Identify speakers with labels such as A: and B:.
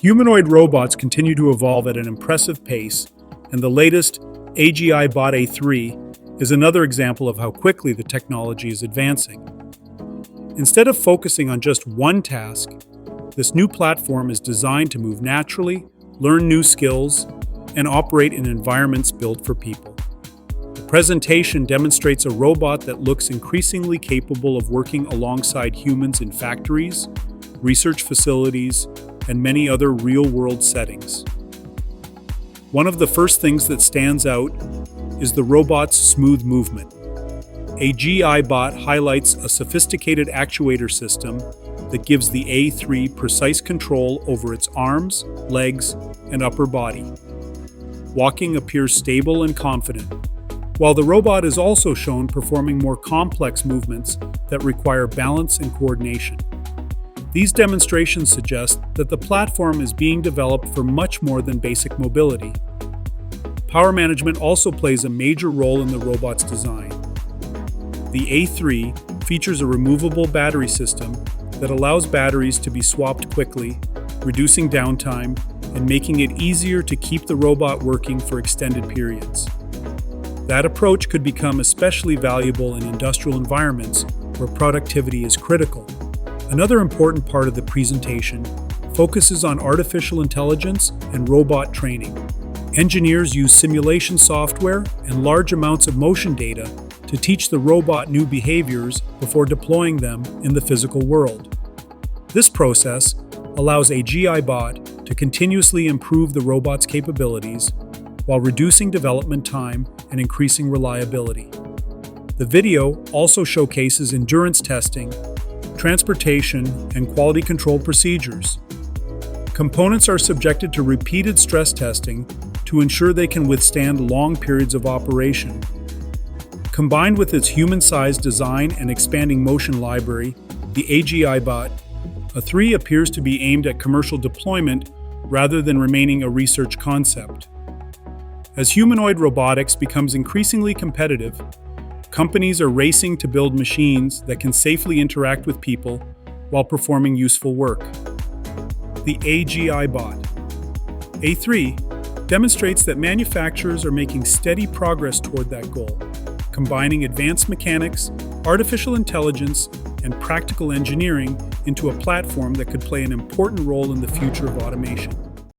A: Humanoid robots continue to evolve at an impressive pace, and the latest AGIBOT A3 is another example of how quickly the technology is advancing. Instead of focusing on just one task, this new platform is designed to move naturally, learn new skills, and operate in environments built for people. The presentation demonstrates a robot that looks increasingly capable of working alongside humans in factories, research facilities, and many other real-world settings. One of the first things that stands out is the robot's smooth movement. AGIBOT highlights a sophisticated actuator system that gives the A3 precise control over its arms, legs, and upper body. Walking appears stable and confident, while the robot is also shown performing more complex movements that require balance and coordination. These demonstrations suggest that the platform is being developed for much more than basic mobility. Power management also plays a major role in the robot's design. The A3 features a removable battery system that allows batteries to be swapped quickly, reducing downtime and making it easier to keep the robot working for extended periods. That approach could become especially valuable in industrial environments where productivity is critical. Another important part of the presentation focuses on artificial intelligence and robot training. Engineers use simulation software and large amounts of motion data to teach the robot new behaviors before deploying them in the physical world. This process allows AGIBOT to continuously improve the robot's capabilities while reducing development time and increasing reliability. The video also showcases endurance testing, transportation, and quality control procedures. Components are subjected to repeated stress testing to ensure they can withstand long periods of operation. Combined with its human-sized design and expanding motion library, the AGIBOT A3 appears to be aimed at commercial deployment rather than remaining a research concept. As humanoid robotics becomes increasingly competitive, companies are racing to build machines that can safely interact with people while performing useful work. The AGIBOT A3 demonstrates that manufacturers are making steady progress toward that goal, combining advanced mechanics, artificial intelligence, and practical engineering into a platform that could play an important role in the future of automation.